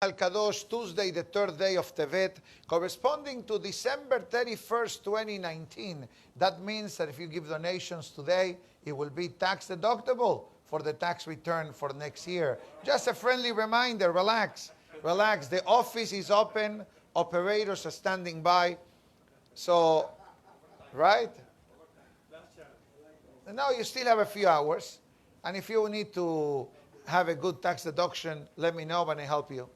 Al-Kadosh, Tuesday, the third day of Tevet, corresponding to December 31st, 2019. That means that if you give donations today, it will be tax deductible for the tax return for next year. Just a friendly reminder, relax, relax. The office is open, operators are standing by. So, right? No, you still have a few hours. And if you need to have a good tax deduction, let me know and I'll help you.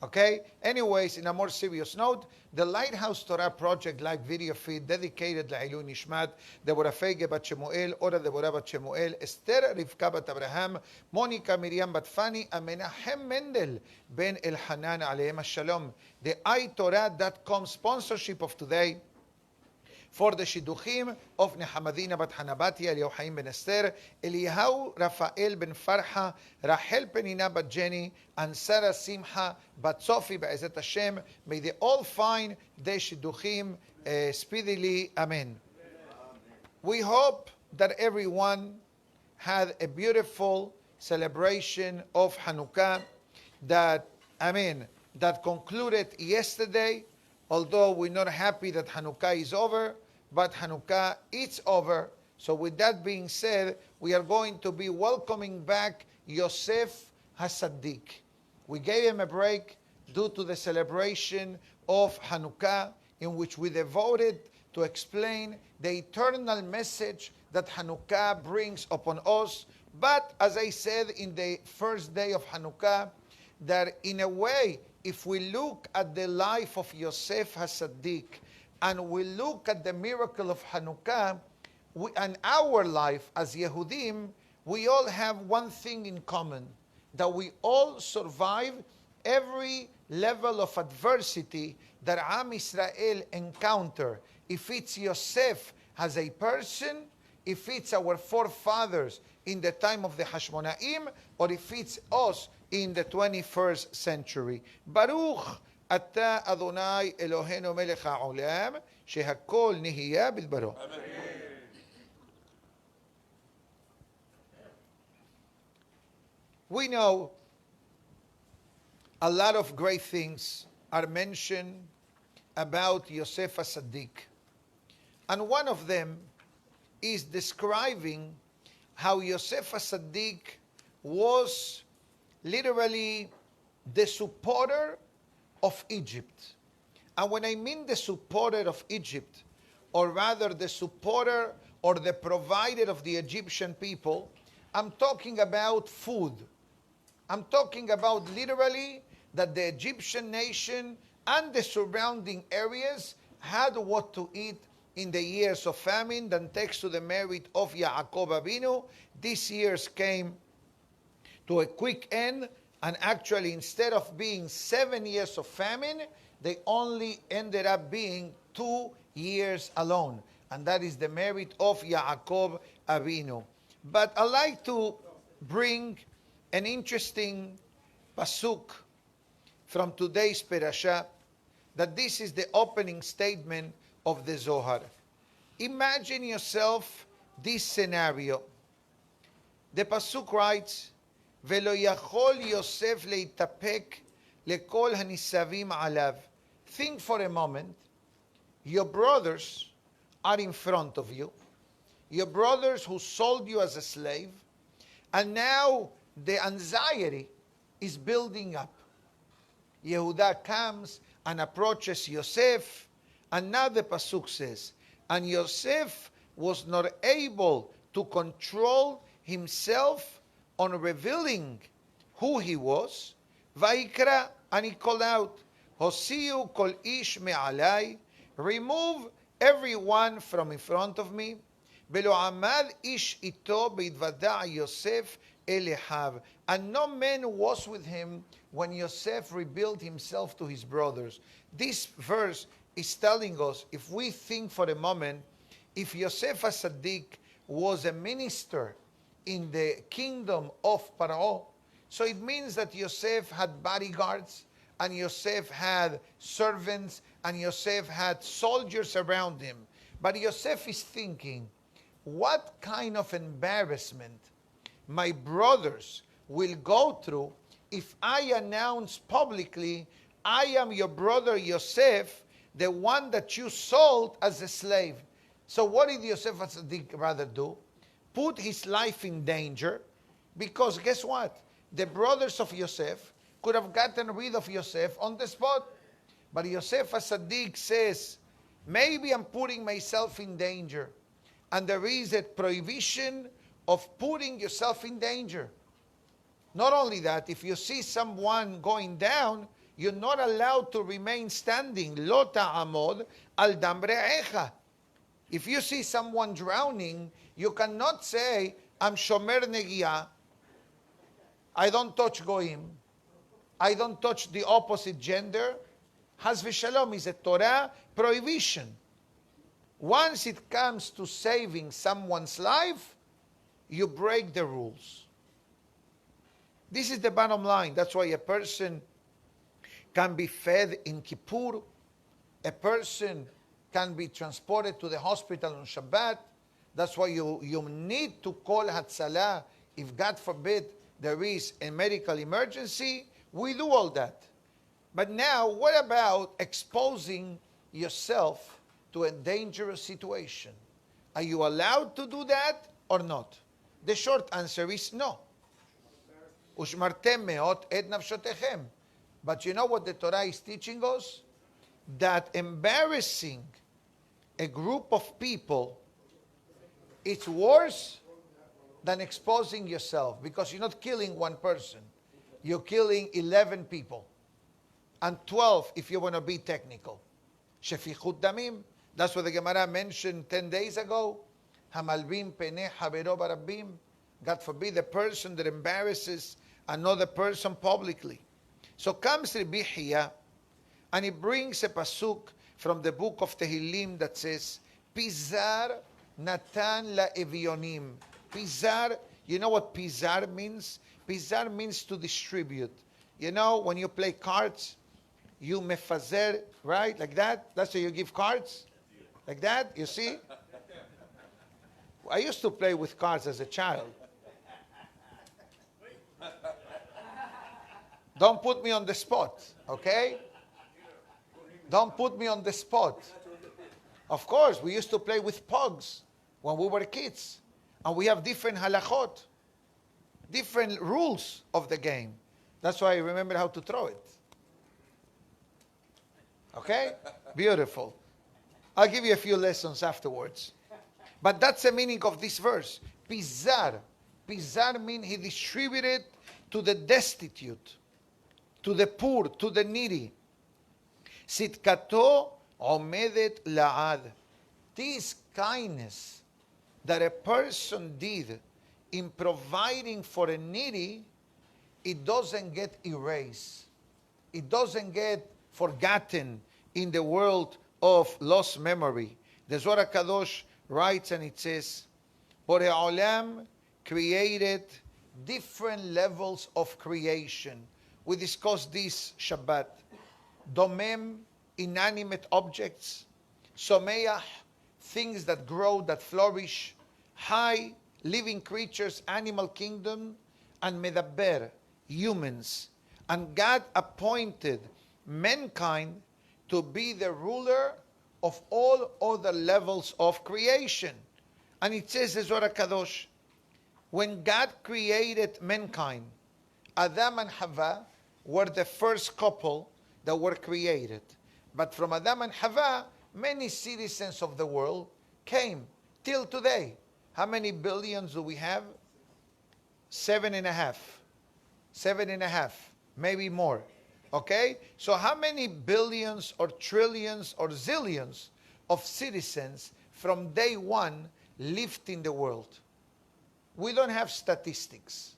Okay? Anyways, in a more serious note, the Lighthouse Torah Project live video feed dedicated לעילוי נשמת דבורה פייגה בת שמואל, אורה דבורה בת שמואל, אסתר רבקה בת אברהם, מוניקה מרים בת פני, המנחם מנדל בן אלחנן עליהם השלום. The iTorah.com sponsorship of today for the Shidduchim of Nehamadina bat Hanabatia, Eliyahu Chaim ben Esther, Eliyahu Rafael ben Farha, Rachel Penina bat Jenny, and Sarah Simcha bat Sofi Be'ezet Hashem. May they all find the Shidduchim speedily. Amen. We hope that everyone had a beautiful celebration of Hanukkah that concluded yesterday. Although we're not happy that Hanukkah is over, but Hanukkah is over. So with that being said, we are going to be welcoming back Yosef HaSaddik. We gave him a break due to the celebration of Hanukkah, in which we devoted to explain the eternal message that Hanukkah brings upon us. But as I said in the first day of Hanukkah, that in a way, if we look at the life of Yosef HaSaddik and we look at the miracle of Hanukkah, and our life as Yehudim, we all have one thing in common, that we all survive every level of adversity that Am Israel encounter. If it's Yosef as a person, if it's our forefathers in the time of the Hashmonaim, or if it's us in the 21st century. Baruch Ata Adonai Eloheinu Melech HaOlam, Shehakol Nihiya Bilbaro. We know a lot of great things are mentioned about Yosef HaSaddik. And one of them is describing how Yosef HaSaddik was literally the supporter of Egypt. And when I mean the supporter of Egypt, or rather the supporter or the provider of the Egyptian people, I'm talking about food. I'm talking about literally that the Egyptian nation and the surrounding areas had what to eat in the years of famine. Then thanks to the merit of Yaakov Avinu, these years came to a quick end, and actually instead of being 7 years of famine, they only ended up being 2 years alone. And that is the merit of Yaakov Avinu. But I like to bring an interesting pasuk from today's parasha, that this is the opening statement of the Zohar. Imagine yourself this scenario. The pasuk writes, ולא יכול יוסף להתאפק לכל הניצבים עליו. Think for a moment. Your brothers are in front of you. Your brothers who sold you as a slave. And now the anxiety is building up. Yehuda comes and approaches Yosef. And now the pasuk says, and Yosef was not able to control himself on revealing who he was. Vayikra, and he called out, Hosiu kol ish me'alai, remove everyone from in front of me. Velo amad ish ito beidvada Yosef elehav. And no man was with him when Yosef revealed himself to his brothers. This verse is telling us, if we think for a moment, if Yosef HaSaddik was a minister in the kingdom of Paro, so it means that Yosef had bodyguards, and Yosef had servants, and Yosef had soldiers around him. But Yosef is thinking, what kind of embarrassment my brothers will go through if I announce publicly, I am your brother Yosef, the one that you sold as a slave. So what did Yosef Tzaddik rather do? Put his life in danger, because guess what? The brothers of Yosef could have gotten rid of Yosef on the spot. But Yosef Tzaddik says, maybe I'm putting myself in danger. And there is a prohibition of putting yourself in danger. Not only that, if you see someone going down, you're not allowed to remain standing. Lo ta'amod al dam re'echa. If you see someone drowning, you cannot say, I'm shomer negiah. I don't touch goyim. I don't touch the opposite gender. Has v'shalom is a Torah prohibition. Once it comes to saving someone's life, you break the rules. This is the bottom line. That's why a person can be fed in Kippur. A person can be transported to the hospital on Shabbat. That's why you need to call Hatzalah if, God forbid, there is a medical emergency. We do all that. But now, what about exposing yourself to a dangerous situation? Are you allowed to do that or not? The short answer is no. Ushmartem meot et nafshotechem. But you know what the Torah is teaching us? That embarrassing a group of people, it's worse than exposing yourself, because you're not killing one person. You're killing 11 people. And 12 if you want to be technical. Shefichut damim. That's what the Gemara mentioned 10 days ago. Hamalbim peneh havero barabim. God forbid, the person that embarrasses another person publicly. So comes Rabbi Hiya, and he brings a pasuk from the book of Tehillim that says, Pizar natan la evionim. Pizar, you know what pizar means? Pizar means to distribute. You know, when you play cards, you mefazer, right? Like that? That's how you give cards? Like that? You see? I used to play with cards as a child. Don't put me on the spot, okay? Don't put me on the spot. Of course, we used to play with pugs when we were kids. And we have different halachot, different rules of the game. That's why I remember how to throw it. Okay? Beautiful. I'll give you a few lessons afterwards. But that's the meaning of this verse. Pizar. Pizar means he distributed to the destitute, to the poor, to the needy. Sitkato omedet la'ad. This kindness that a person did in providing for a needy, it doesn't get erased. It doesn't get forgotten in the world of lost memory. The Zohar Kadosh writes and it says, Borei Olam created different levels of creation. We discussed this Shabbat. Domem, inanimate objects. Someach, things that grow, that flourish. High, living creatures, animal kingdom. And Medaber, humans. And God appointed mankind to be the ruler of all other levels of creation. And it says, the Zohar Kadosh, when God created mankind, Adam and Hava were the first couple that were created. But from Adam and Hava, many citizens of the world came till today. How many billions do we have? 7.5. 7.5, maybe more. Okay? So how many billions or trillions or zillions of citizens from day one lived in the world? We don't have statistics,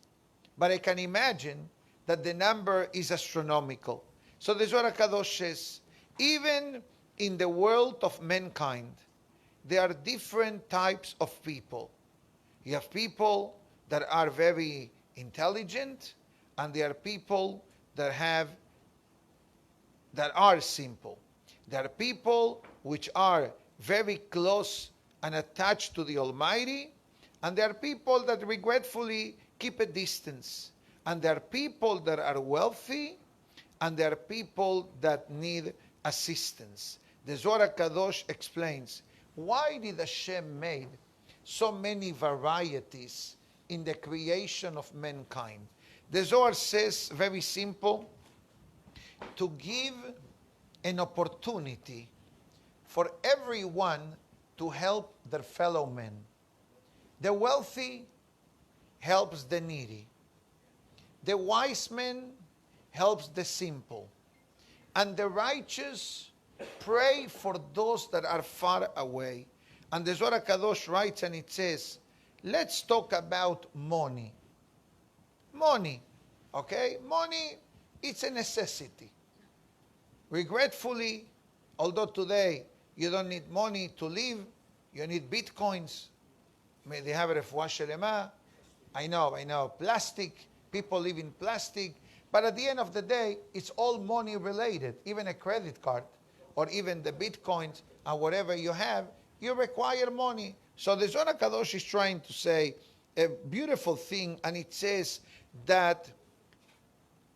but I can imagine that the number is astronomical. So the Zohar Kadosh says, even in the world of mankind, there are different types of people. You have people that are very intelligent, and there are people that are simple. There are people which are very close and attached to the Almighty, and there are people that regretfully keep a distance. And there are people that are wealthy, and there are people that need assistance. The Zohar Kadosh explains, why did Hashem made so many varieties in the creation of mankind? The Zohar says, very simple, to give an opportunity for everyone to help their fellow men. The wealthy helps the needy. The wise man helps the simple. And the righteous pray for those that are far away. And the Zohar Kadosh writes and it says, let's talk about money. Money, okay? Money, it's a necessity. Regretfully, although today you don't need money to live, you need bitcoins. May they have refuah shelema. I know, plastic. People live in plastic. But at the end of the day, it's all money related. Even a credit card or even the bitcoins and whatever you have, you require money. So the Zohar Kadosh is trying to say a beautiful thing, and it says that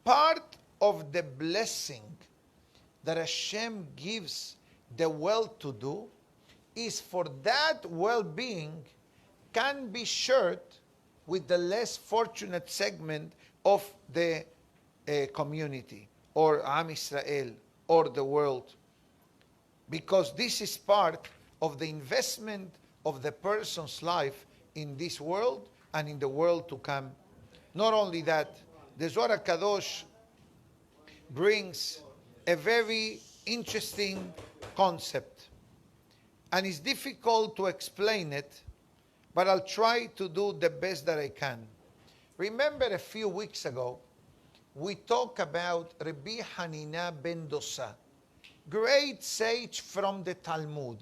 part of the blessing that Hashem gives the well-to-do is for that well-being can be shared with the less fortunate segment of the community or Am Israel or the world. Because this is part of the investment of the person's life in this world and in the world to come. Not only that, the Zohar Kadosh brings a very interesting concept. And it's difficult to explain it, but I'll try to do the best that I can. Remember a few weeks ago, we talked about Rabbi Hanina ben Dosa, great sage from the Talmud.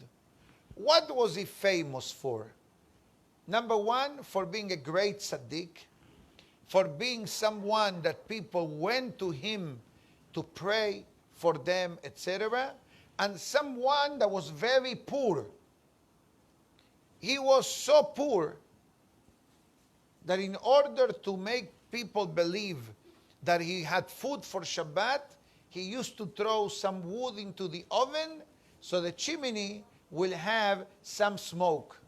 What was he famous for? Number one, for being a great tzaddik, for being someone that people went to him to pray for them, etc., and someone that was very poor. He was so poor that in order to make people believe that he had food for Shabbat, he used to throw some wood into the oven so the chimney will have some smoke.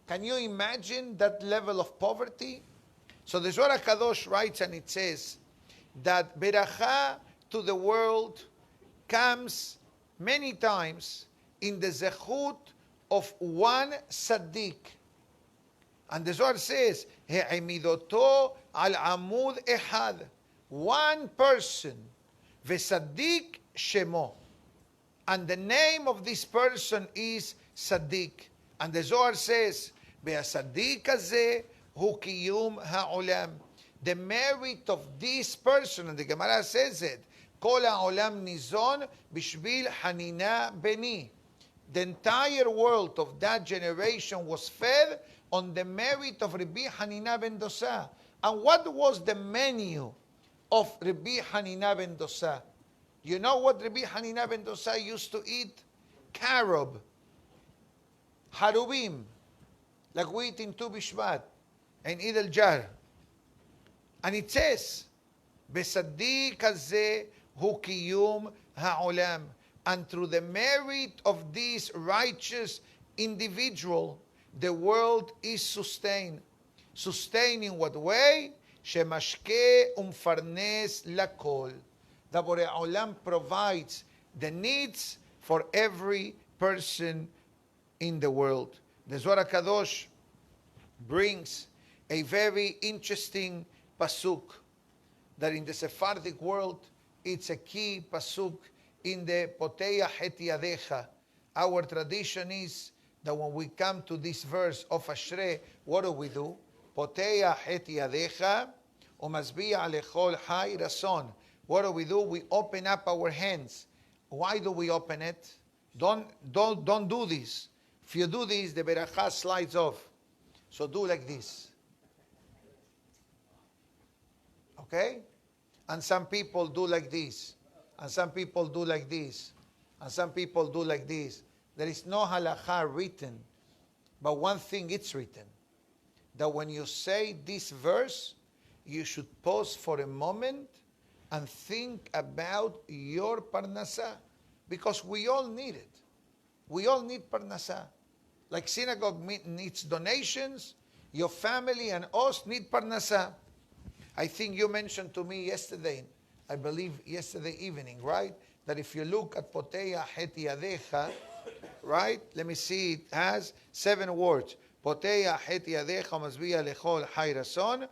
Can you imagine that level of poverty? So the Zohar Kadosh writes and it says that beracha to the world comes many times in the zechut of one tzaddik. And the Zohar says, He'emidoto al amud ehad. One person, v'tzaddik shemo. And the name of this person is tzaddik. And the Zohar says, Ve'atzaddik hazeh hu kiyum ha'olam. The merit of this person, and the Gemara says it, Kol ha'olam nizon bishvil hanina beni. The entire world of that generation was fed on the merit of Rabbi Hanina ben Dosa. And what was the menu of Rabbi Hanina ben Dosa? You know what Rabbi Hanina ben Dosa used to eat? Carob, harubim, like we eat in Tu Bishvat, and Eid al-Jar. And it says, Besaddiq hazeh hu kiyum ha'olam. And through the merit of this righteous individual, the world is sustained. Sustained in what way? Shemashke umfarnes lakol. The Borei Olam provides the needs for every person in the world. The Zohar Kadosh brings a very interesting pasuk that in the Sephardic world, it's a key pasuk in the Poteya Het Yadecha. Our tradition is that when we come to this verse of Ashrei, what do? Poteya Het Yadecha umasbiya lechol hay rason. What do? We open up our hands. Why do we open it? Don't do this. If you do this, the beracha slides off. So do like this. Okay? And some people do like this. And some people do like this. And some people do like this. There is no halakha written. But one thing it's written. That when you say this verse, you should pause for a moment and think about your parnasa, because we all need it. We all need parnasa. Like synagogue needs donations, your family and us need parnasa. I think you mentioned to me yesterday, I believe yesterday evening, right? That if you look at Poteya Het Yadecha, right? Let me see, it has 7 words. Poteya Het Yadecha Mazviya Lechol Hay Rason.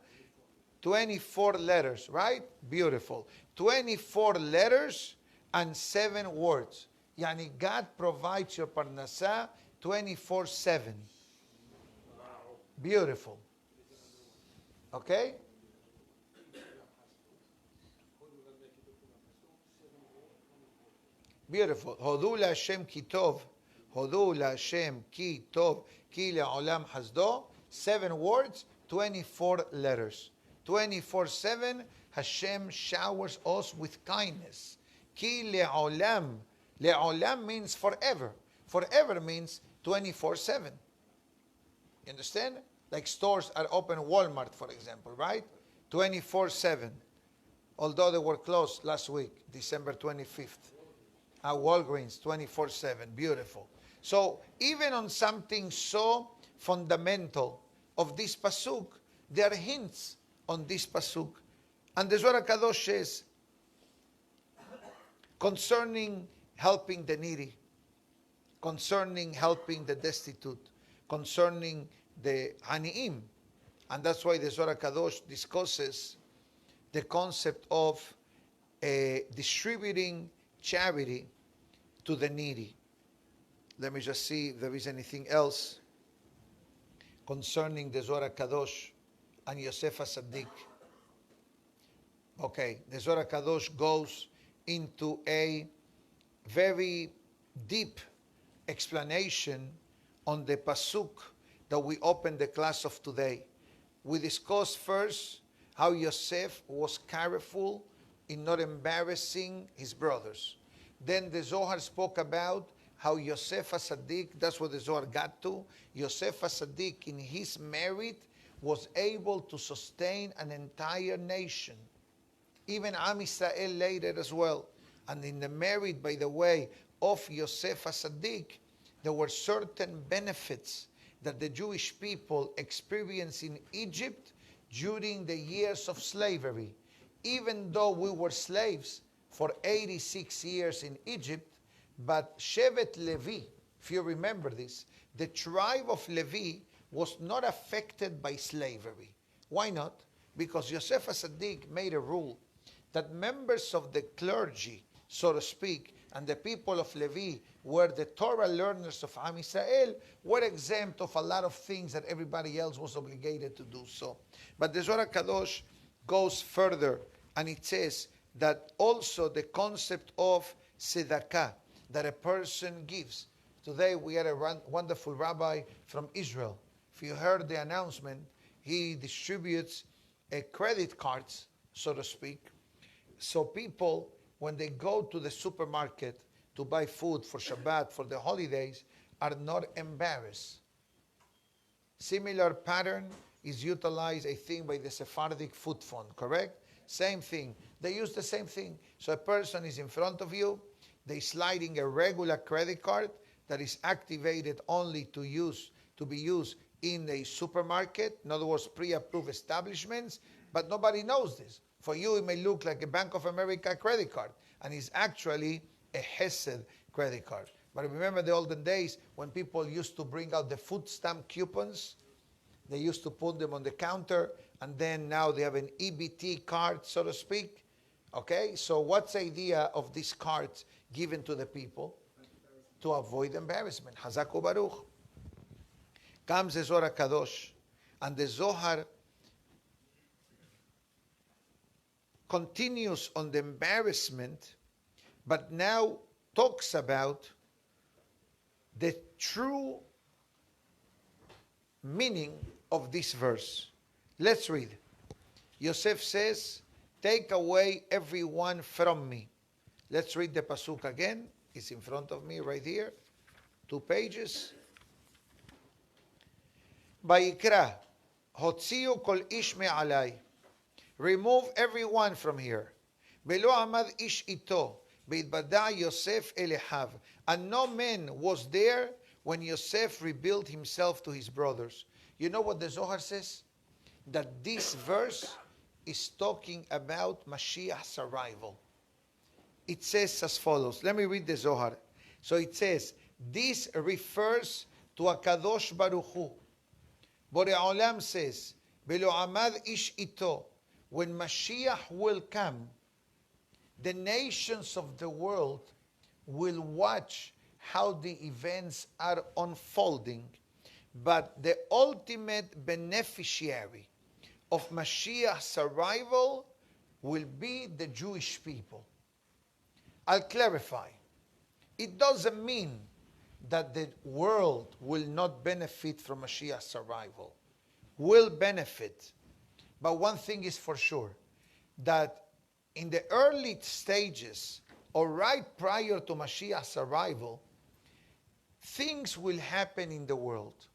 24 letters, right? Beautiful. 24 letters and 7 words. Yani God provides your parnasa 24/7. Beautiful. Okay? Beautiful. Hodu la Hashem ki tov. Hodu la Hashem ki tov. Ki le'olam hasdo. 7 words, 24 letters. 24/7, Hashem showers us with kindness. Ki le'olam. Le'olam means forever. Forever means 24/7. You understand? Like stores are open, Walmart, for example, right? 24/7. Although they were closed last week, December 25th. Walgreens, 24/7. Beautiful. So even on something so fundamental of this pasuk, there are hints on this pasuk. And the Zohar Kadosh says, concerning helping the needy, concerning helping the destitute, concerning the Hani'im. And that's why the Zohar Kadosh discusses the concept of distributing charity to the needy. Let me just see if there is anything else concerning the Zohar Kadosh and Yosef Tzaddik. Okay, the Zohar Kadosh goes into a very deep explanation on the pasuk that we opened the class of today. We discussed first how Yosef was careful in not embarrassing his brothers. Then the Zohar spoke about how Yosef Tzaddik, that's what the Zohar got to, Yosef Tzaddik in his merit was able to sustain an entire nation. Even Am Yisrael later as well. And in the merit, by the way, of Yosef Tzaddik, there were certain benefits that the Jewish people experienced in Egypt during the years of slavery. Even though we were slaves for 86 years in Egypt, but Shevet Levi, if you remember this, the tribe of Levi was not affected by slavery. Why not? Because Yosef Tzaddik made a rule that members of the clergy, so to speak, and the people of Levi were the Torah learners of Am Yisrael, were exempt of a lot of things that everybody else was obligated to do so. But the Zohar Kadosh goes further, and it says that also the concept of tzedakah, that a person gives. Today we had a wonderful rabbi from Israel. If you heard the announcement, he distributes credit cards, so to speak. So people, when they go to the supermarket to buy food for Shabbat, for the holidays, are not embarrassed. Similar pattern is utilized, I think, by the Sephardic Food Fund, correct? Same thing. They use the same thing. So a person is in front of you, they sliding a regular credit card that is activated only to be used in a supermarket, in other words, pre-approved establishments, but nobody knows this. For you, it may look like a Bank of America credit card, and it's actually a Hesed credit card. But remember the olden days when people used to bring out the food stamp coupons? They used to put them on the counter, and then now they have an EBT card, so to speak. Okay, so what's the idea of these cards given to the people? To avoid embarrassment. Hazaku Baruch. Comes the Zohar Kadosh, and the Zohar continues on the embarrassment, but now talks about the true meaning of this verse. Let's read. Yosef says, take away everyone from me. Let's read the pasuk again. It's in front of me right here. 2 pages. Vayikra, hotziu kol ish me'alai. remove everyone from here. ולא עמד איש איתו, והתבדע יוסף אל אחיו. And no man was there when Yosef revealed himself to his brothers. You know what the Zohar says? That this verse is talking about Mashiach's arrival. It says as follows. Let me read the Zohar. So it says, this refers to HaKadosh Baruch Hu. Borei Olam says, Velo amad ish ito. When Mashiach will come, the nations of the world will watch how the events are unfolding. But the ultimate beneficiary of Mashiach's arrival will be the Jewish people. I'll clarify. It doesn't mean that the world will not benefit from Mashiach's arrival. Will benefit. But one thing is for sure, that in the early stages, or right prior to Mashiach's arrival, things will happen in the world.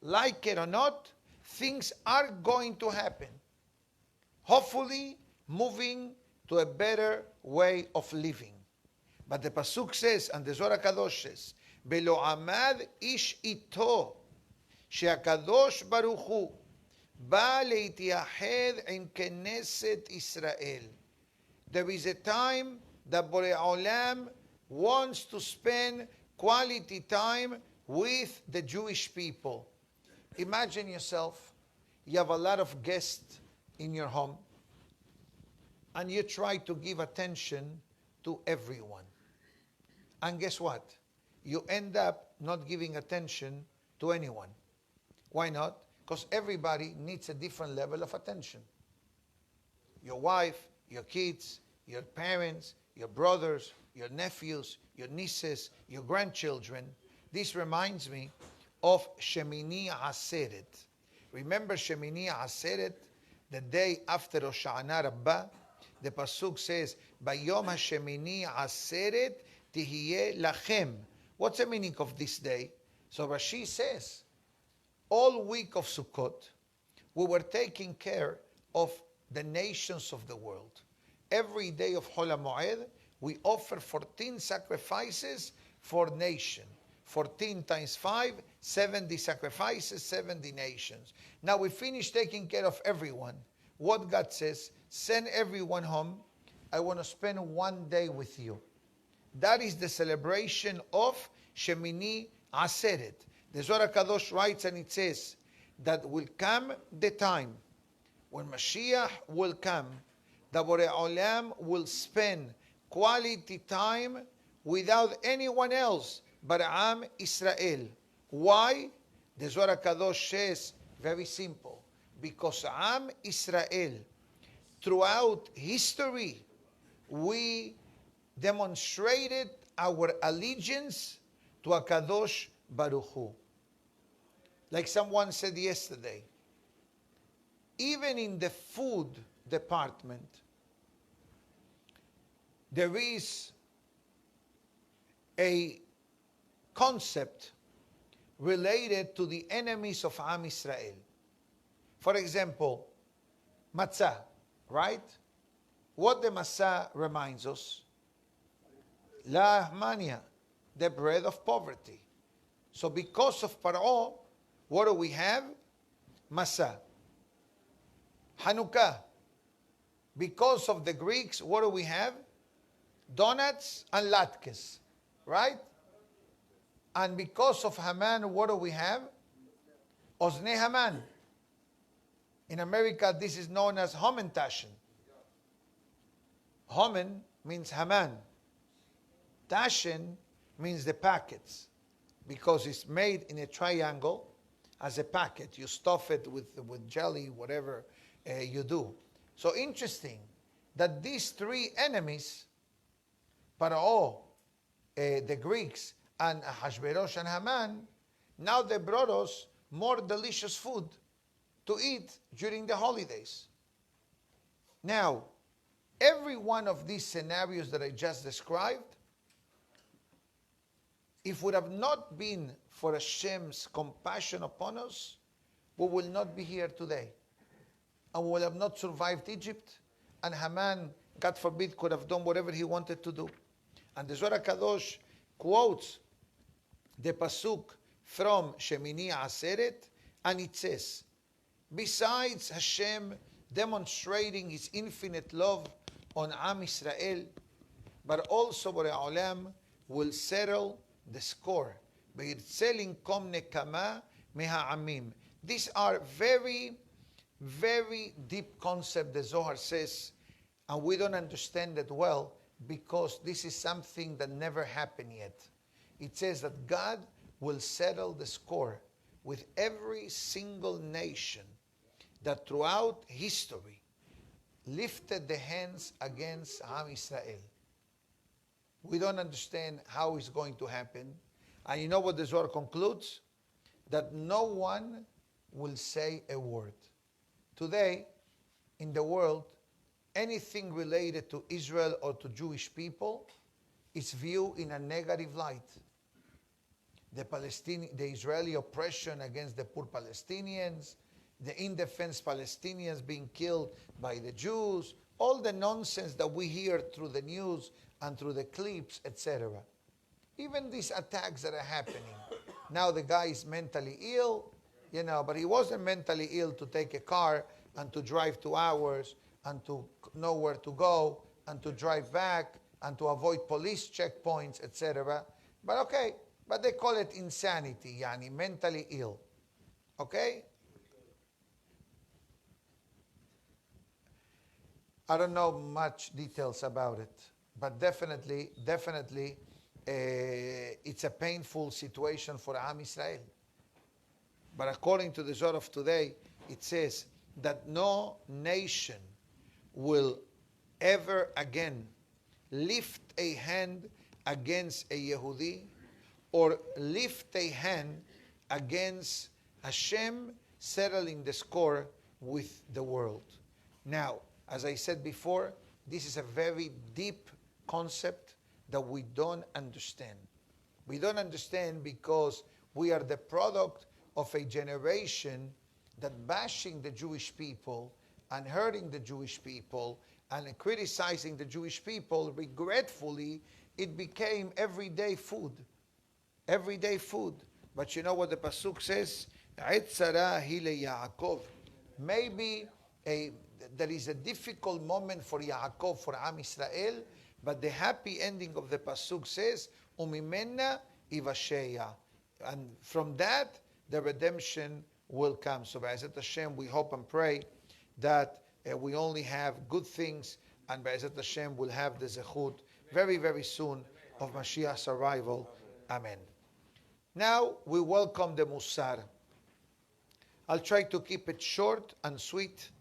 Like it or not, things are going to happen. Hopefully, moving to a better way of living. But the Pasuk says, and the Zohar HaKadosh says, Velo amad ish ito, she'akadosh baruch hu, ba leitiached in Knesset Israel. There is a time that Borei Olam wants to spend quality time with the Jewish people. Imagine yourself, you have a lot of guests in your home, and you try to give attention to everyone. And guess what? You end up not giving attention to anyone. Why not? Because everybody needs a different level of attention. Your wife, your kids, your parents, your brothers, your nephews, your nieces, your grandchildren. This reminds me of Shemini Aseret. Remember Shemini Aseret? The day after Rosh Hashanah Rabbah, the Pasuk says, Bayom HaShemini Aseret Tihiyeh Lachem. What's the meaning of this day? So Rashi says, all week of Sukkot, we were taking care of the nations of the world. Every day of Hol HaMoed, we offer 14 sacrifices for nation. 14 times 5, 70 sacrifices, 70 nations. Now we finished taking care of everyone. What God says, send everyone home. I want to spend one day with you. That is the celebration of Shemini Aseret. The Zohar HaKadosh writes and it says that will come the time when Mashiach will come, the Borei Olam will spend quality time without anyone else but Am Israel. Why? The Zohar HaKadosh says, very simple, because Am Israel, throughout history, we demonstrated our allegiance to HaKadosh Baruch Hu. Like someone said yesterday, even in the food department, there is a concept related to the enemies of Am Israel. For example, matzah, right? What the matzah reminds us? La mania, the bread of poverty. So because of Paro, what do we have? Matzah. Hanukkah. Because of the Greeks, what do we have? Donuts and latkes, right? And because of Haman, what do we have? Ozne Haman. In America, this is known as Hamantashen. Haman means Haman. Tashen means the packets, because it's made in a triangle as a packet. You stuff it with jelly, whatever you do. So interesting that these three enemies, Paro, the Greeks, and Ahashverosh and Haman, now they brought us more delicious food to eat during the holidays. Now, every one of these scenarios that I just described, if would have not been for Hashem's compassion upon us, we will not be here today. and we would have not survived Egypt. And Haman, God forbid, could have done whatever he wanted to do. And the Zohar Kadosh quotes the pasuk from Shemini Aseret, and it says, besides Hashem demonstrating His infinite love on Am Israel, but also Borei Olam will settle the score. These are very, very deep concepts, the Zohar says, and we don't understand it well because this is something that never happened yet. It says that God will settle the score with every single nation that throughout history lifted the hands against Am Israel. We don't understand how it's going to happen. And you know what the Zohar concludes? That no one will say a word. Today, in the world, anything related to Israel or to Jewish people is viewed in a negative light. The Israeli oppression against the poor Palestinians, the indefense Palestinians being killed by the Jews, all the nonsense that we hear through the news and through the clips, etc. Even these attacks that are happening. Now the guy is mentally ill, but he wasn't mentally ill to take a car and to drive 2 hours and to know where to go and to drive back and to avoid police checkpoints, etc. But okay, but they call it insanity, mentally ill. Okay? I don't know much details about it, but definitely, it's a painful situation for Am Israel. But according to the Zohar of today, it says that no nation will ever again lift a hand against a Yehudi or lift a hand against Hashem settling the score with the world. Now, as I said before, this is a very deep concept that we don't understand. We don't understand because we are the product of a generation that bashing the Jewish people and hurting the Jewish people and criticizing the Jewish people, regretfully, it became everyday food. Everyday food. But you know what the pasuk says? Maybe there is a difficult moment for Yaakov, for Am Israel, but the happy ending of the pasuk says, "Umimenna ivasheya," and from that the redemption will come. So, Be'ezat Hashem, we hope and pray that we only have good things, and Be'ezat Hashem will have the zechut very, very soon of Mashiach's arrival. Amen. Now we welcome the Musar. I'll try to keep it short and sweet,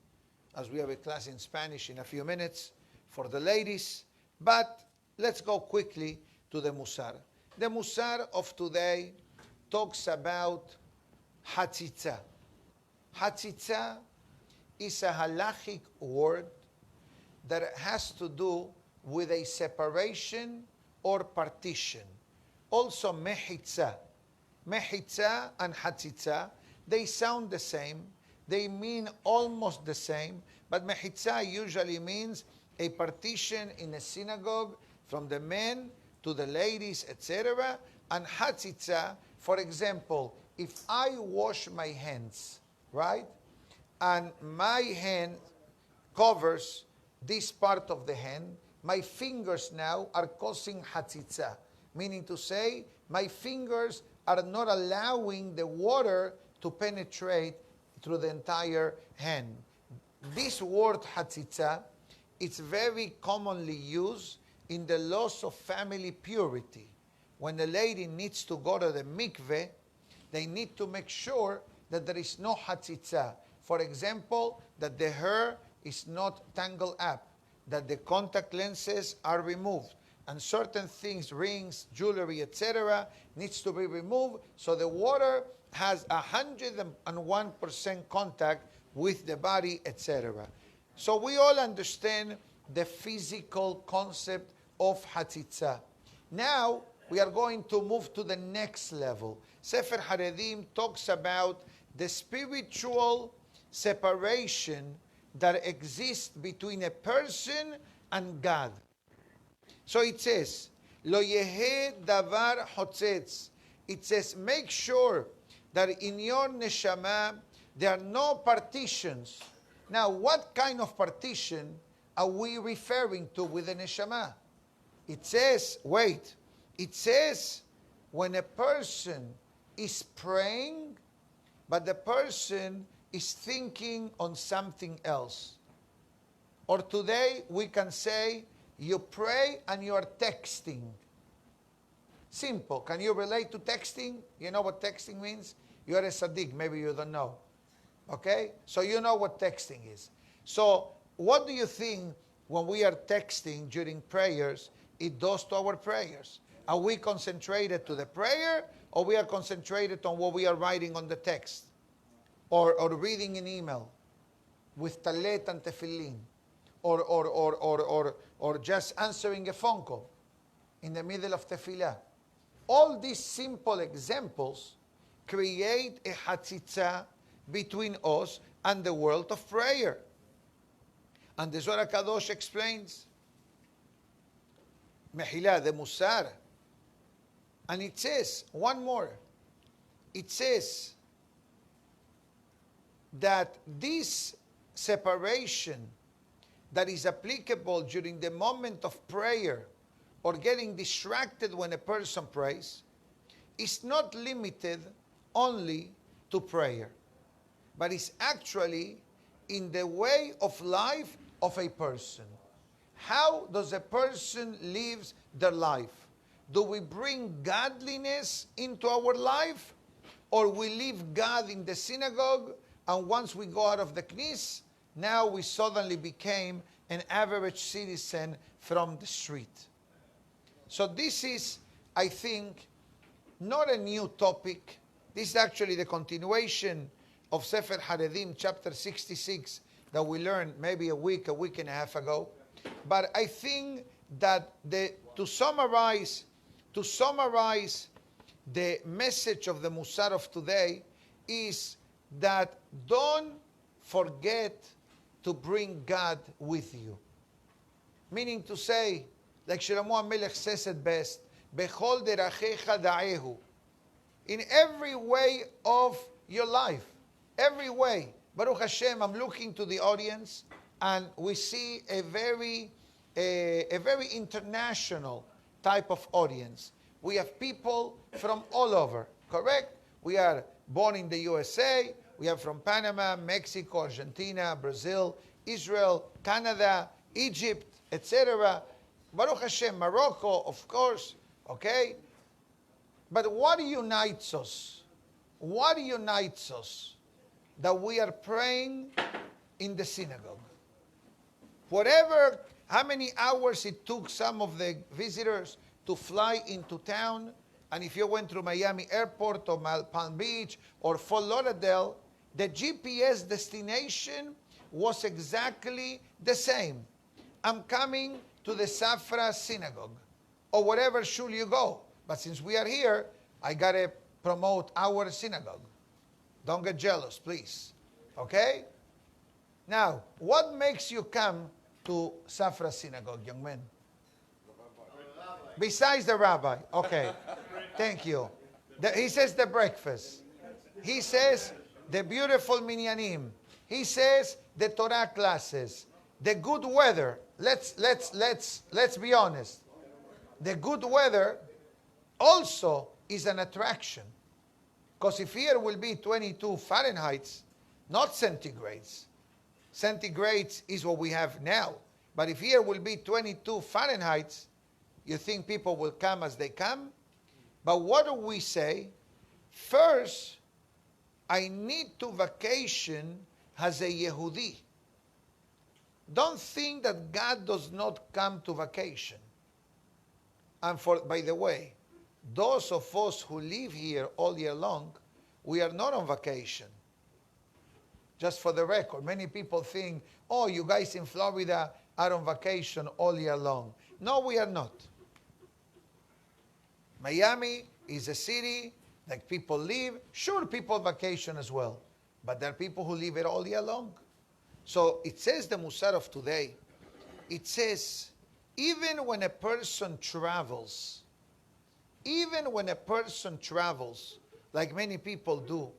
as we have a class in Spanish in a few minutes for the ladies. But let's go quickly to the Musar. The Musar of today talks about Hatzitza. Hatzitza is a halachic word that has to do with a separation or partition. Also mechitza. Mechitza and Hatzitza, they sound the same. They mean almost the same, but mechitza usually means a partition in a synagogue from the men to the ladies, etc. And hatzitza, for example, if I wash my hands, right, and my hand covers this part of the hand, my fingers now are causing hatzitza, meaning to say my fingers are not allowing the water to penetrate through the entire hand. This word hatzitza, it's very commonly used in the laws of family purity. When the lady needs to go to the mikveh, they need to make sure that there is no hatzitza. For example, that the hair is not tangled up, that the contact lenses are removed, and certain things, rings, jewelry, etc., needs to be removed, so the water has 101% contact with the body, etc. So we all understand the physical concept of hatzitza. Now we are going to move to the next level. Sefer Haredim talks about the spiritual separation that exists between a person and God. So it says, Lo yehe davar hotzetz. It says, make sure that in your neshama there are no partitions. Now, what kind of partition are we referring to with the neshama? It says, wait, it says when a person is praying, but the person is thinking on something else. Or today we can say, you pray and you are texting. Simple. Can you relate to texting? You know what texting means? You are a Sadiq, maybe you don't know. Okay? So you know what texting is. So what do you think when we are texting during prayers, it does to our prayers? Are we concentrated to the prayer, or we are concentrated on what we are writing on the text? Or reading an email with talet and tefillin? Or just answering a phone call in the middle of tefillah? All these simple examples create a hatzitza between us and the world of prayer. And the Zohar HaKadosh explains, Mehillah, the Musar. And it says, one more, it says that this separation that is applicable during the moment of prayer or getting distracted when a person prays is not limited only to prayer, but is actually in the way of life of a person. How does a person live their life? Do we bring godliness into our life, or we leave God in the synagogue, and once we go out of the knis, now we suddenly became an average citizen from the street? So this is, I think, not a new topic. This is actually the continuation of Sefer Haredim, chapter 66, that we learned maybe a week and a half ago. But I think that to summarize the message of the Musar of today is that don't forget to bring God with you. Meaning to say, like Shlomo HaMelech says it best, Bechol derachecha da'ehu. In every way of your life, every way. Baruch Hashem, I'm looking to the audience, and we see a very international type of audience. We have people from all over, correct? We are born in the USA, we are from Panama, Mexico, Argentina, Brazil, Israel, Canada, Egypt, etc. Baruch Hashem, Morocco, of course, okay? But what unites us? What unites us? That we are praying in the synagogue. Whatever, how many hours it took some of the visitors to fly into town, and if you went through Miami Airport or Palm Beach or Fort Lauderdale, the GPS destination was exactly the same. I'm coming to the Safra Synagogue, or whatever shul you go. But since we are here, I got to promote our synagogue. Don't get jealous, please. Okay? Now, what makes you come to Safra Synagogue, young men? Besides the rabbi. Okay. Thank you. He says the breakfast. He says the beautiful minyanim. He says the Torah classes. The good weather. Let's be honest. The good weather also is an attraction. Because if here will be 22 Fahrenheit, not centigrades. Centigrades is what we have now. But if here will be 22 Fahrenheit, you think people will come as they come? But what do we say? First, I need to vacation as a Yehudi. Don't think that God does not come to vacation. And by the way, those of us who live here all year long, we are not on vacation. Just for the record, many people think, oh, you guys in Florida are on vacation all year long. No, we are not. Miami is a city that people live. Sure, people vacation as well. But there are people who live it all year long. So it says the Musar of today, it says, even when a person travels, like many people do,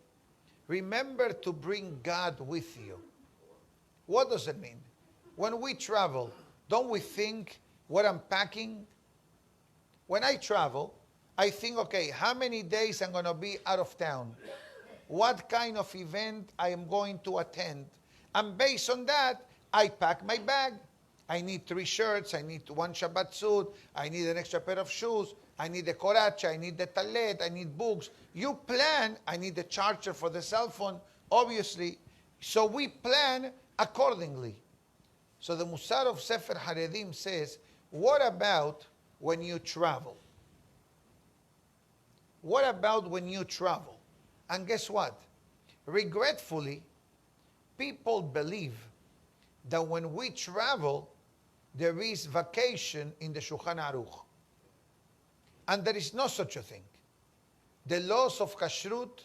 remember to bring God with you. What does it mean? When we travel, don't we think what I'm packing? When I travel, I think, okay, how many days I'm going to be out of town? What kind of event I am going to attend? And based on that, I pack my bag. I need 3 shirts, I need 1 Shabbat suit, I need an extra pair of shoes, I need the koracha, I need the talet, I need books. You plan, I need the charger for the cell phone, obviously. So we plan accordingly. So the Musar of Sefer Haredim says, what about when you travel? What about when you travel? And guess what? Regretfully, people believe that when we travel, there is vacation in the Shulchan Aruch. And there is no such a thing. The laws of kashrut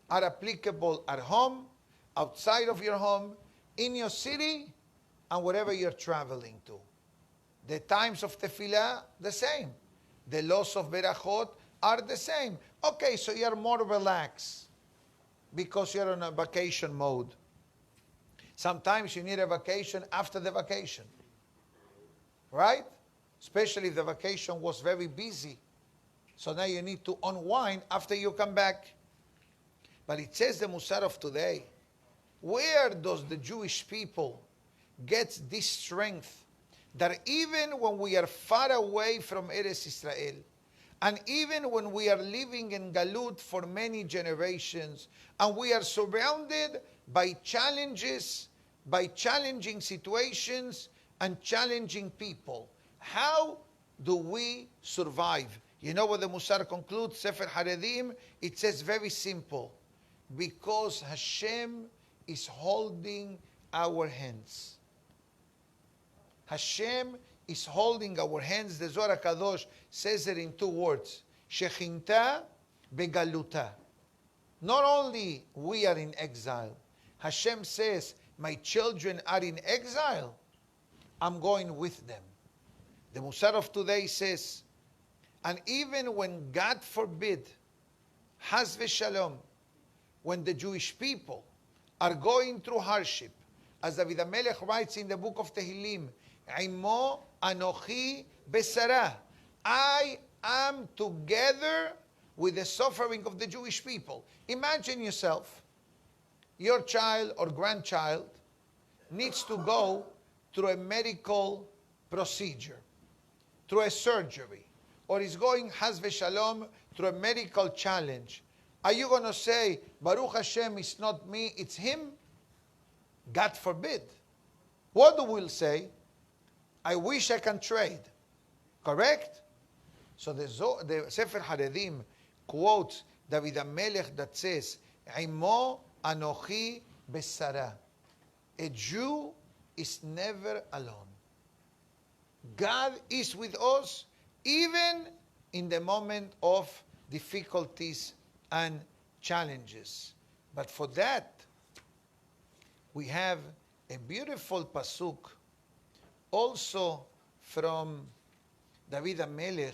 are applicable at home, outside of your home, in your city, and wherever you're traveling to. The times of tefillah, the same. The laws of berachot are the same. Okay, so you're more relaxed because you're on a vacation mode. Sometimes you need a vacation after the vacation. Right? Especially if the vacation was very busy. So now you need to unwind after you come back. But it says the Musar of today, where does the Jewish people get this strength that even when we are far away from Eretz Israel, and even when we are living in Galut for many generations, and we are surrounded by challenges, by challenging situations, and challenging people, how do we survive? You know what the Musar concludes, Sefer Haredim? It says very simple. Because Hashem is holding our hands. Hashem is holding our hands. The Zohar HaKadosh says it in 2 words. Shechinta begaluta. Not only we are in exile. Hashem says, my children are in exile. I'm going with them. The Musar of today says, and even when, God forbid, Haz v'shalom, when the Jewish people are going through hardship, as David HaMelech writes in the book of Tehillim, Imo anochi besara, I am together with the suffering of the Jewish people. Imagine yourself, your child or grandchild needs to go through a medical procedure, through a surgery, or is going, Haz v'shalom, through a medical challenge. Are you going to say, Baruch Hashem, it's not me, it's him? God forbid. What do we say? I wish I can trade. Correct? So the Sefer Haredim quotes David HaMelech that says, Imo anochi besara. A Jew is never alone. God is with us even in the moment of difficulties and challenges. But for that, we have a beautiful pasuk also from David HaMelech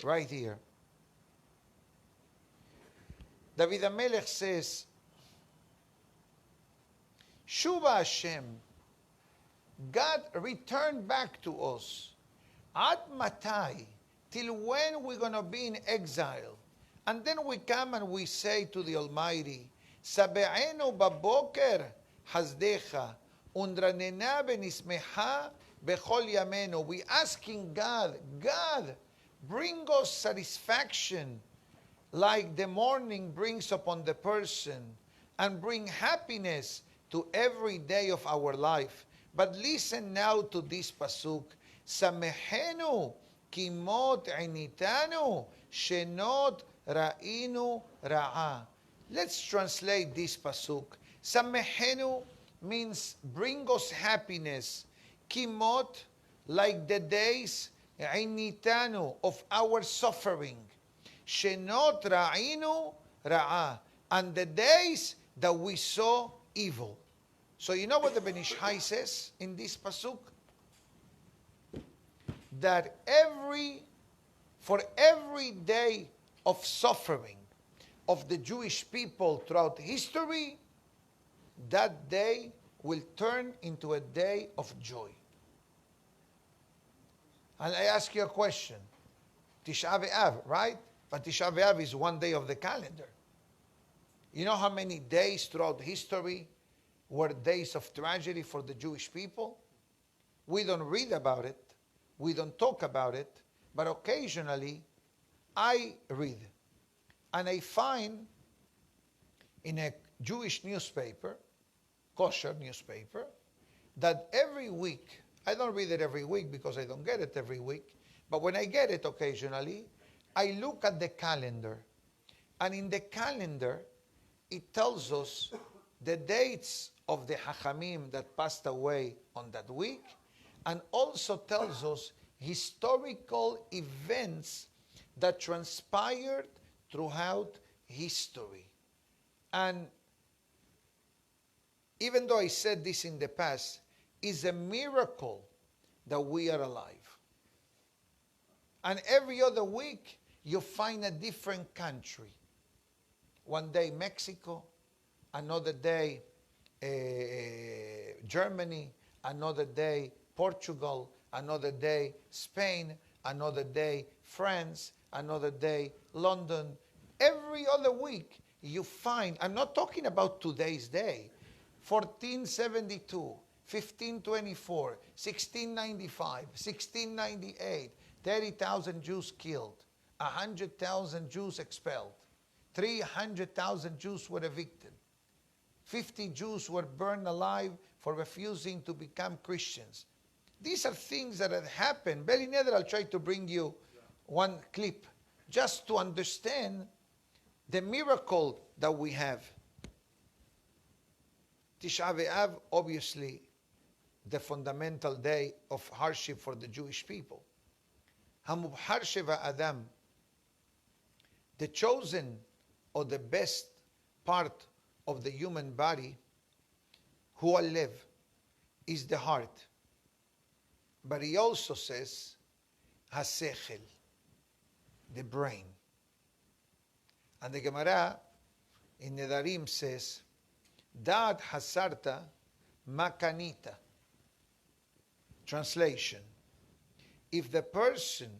right here. David HaMelech says, Shuva Hashem, God returned back to us. Ad matai, till when we're going to be in exile? And then we come and we say to the Almighty, Sabe'enu baboker hazdecha, undranena benismecha bechol yamenu. We asking God, God, bring us satisfaction like the morning brings upon the person, and bring happiness to every day of our life. But listen now to this pasuk. Samehenu kimot einitanu shenot ra'inu ra'a. Let's translate this pasuk. Samehenu means bring us happiness. Kimot, like the days einitanu of our suffering. Shenot ra'inu ra'a. And the days that we saw evil. So you know what the Ben Ish Chai says in this pasuk? That for every day of suffering of the Jewish people throughout history, that day will turn into a day of joy. And I ask you a question. Tisha B'Av, right? But Tisha B'Av is one day of the calendar. You know how many days throughout history were days of tragedy for the Jewish people? We don't read about it. We don't talk about it. But occasionally, I read. And I find in a Jewish newspaper, kosher newspaper, that every week, I don't read it every week because I don't get it every week, but when I get it occasionally, I look at the calendar. And in the calendar, it tells us the dates of the Hachamim that passed away on that week, and also tells us historical events that transpired throughout history. And even though I said this in the past, it's a miracle that we are alive. And every other week, you find a different country. One day Mexico, another day Germany, another day Portugal, another day Spain, another day France, another day London. Every other week you find, I'm not talking about today's day, 1472, 1524, 1695, 1698, 30,000 Jews killed, 100,000 Jews expelled, 300,000 Jews were evicted, 50 Jews were burned alive for refusing to become Christians. These are things that had happened. Very neither I'll try to bring you one clip just to understand the miracle that we have. Tisha B'Av, obviously, the fundamental day of hardship for the Jewish people. Hamubhar Sheva Adam, the chosen or the best part of the human body, Hu Al-Lev, is the heart. But he also says, Hasechel, the brain. And the Gemara in Nedarim says, Da'at hasarta makanita. Translation: if the person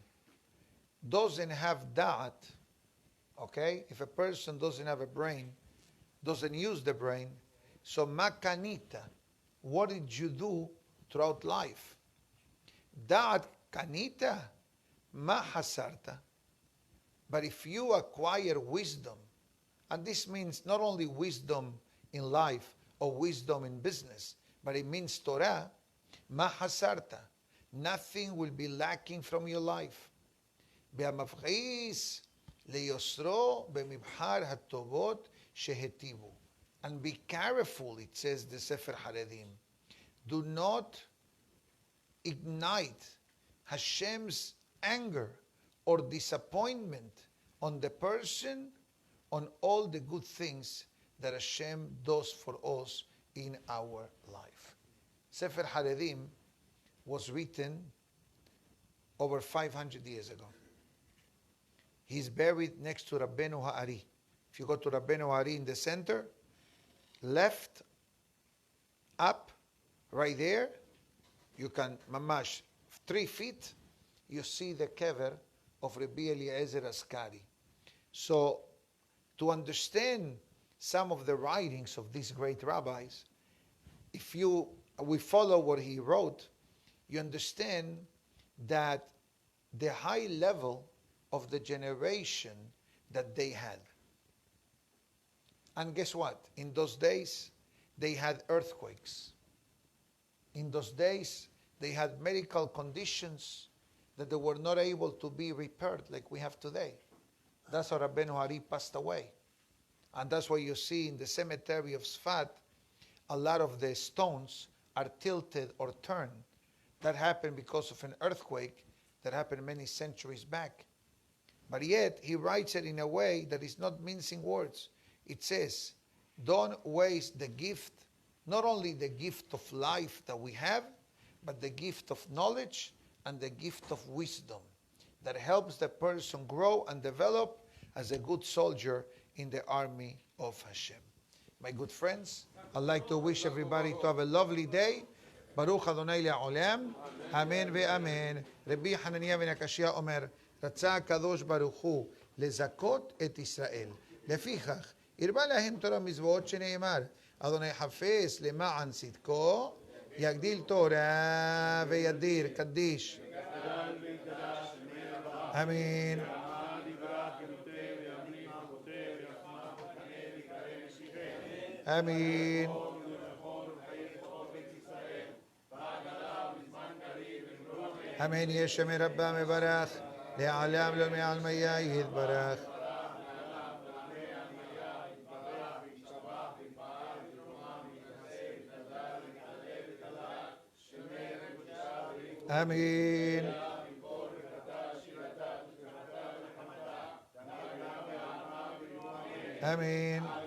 doesn't have da'at, okay, if a person doesn't have a brain, doesn't use the brain, so makanita, what did you do throughout life? Da'at kanita ma hasarta. But if you acquire wisdom, and this means not only wisdom in life or wisdom in business, but it means Torah, ma hasarta, nothing will be lacking from your life. Be'amavchis leyosro be'mibhar hatovot shehetivu. And be careful, it says the Sefer Haredim. Do not ignite Hashem's anger or disappointment on the person, on all the good things that Hashem does for us in our life. Sefer Haredim was written over 500 years ago. He's buried next to Rabbeinu Ha'ari. If you go to Rabbeinu Ha'ari in the center, left, up, right there, you can, mamash, 3 feet, you see the kever of Rabbi Eliezer Askari. So, to understand some of the writings of these great rabbis, if we follow what he wrote, you understand that the high level of the generation that they had. And guess what? In those days, they had earthquakes. In those days, they had medical conditions that they were not able to be repaired like we have today. That's why Rabbeinu Hari passed away. And that's why you see in the cemetery of Sfat, a lot of the stones are tilted or turned. That happened because of an earthquake that happened many centuries back. But yet, he writes it in a way that is not mincing words. It says, don't waste the gift not only the gift of life that we have, but the gift of knowledge and the gift of wisdom that helps the person grow and develop as a good soldier in the army of Hashem. My good friends, I'd like to wish everybody to have a lovely day. Baruch Adonai Le'olam. Amen ve'amen. Rabbi Hananiah ben Akashia אומר, רצה הקדוש ברוך הוא לזכות את ישראל. לפיכך, הרבה להם תורה מזוועות שנאמר, אדוני חפש למען צדקו, יגדיל תורה וידיר, קדיש. אמן. אמן. אמן. יהיה שם רבה מברך, לעולם לא מעלמיה יתברך. אמן. אמן.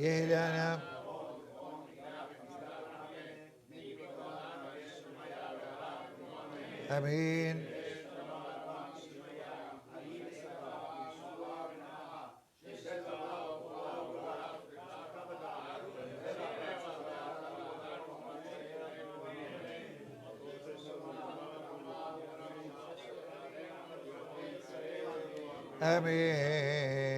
יהי לנו אמן. אמן.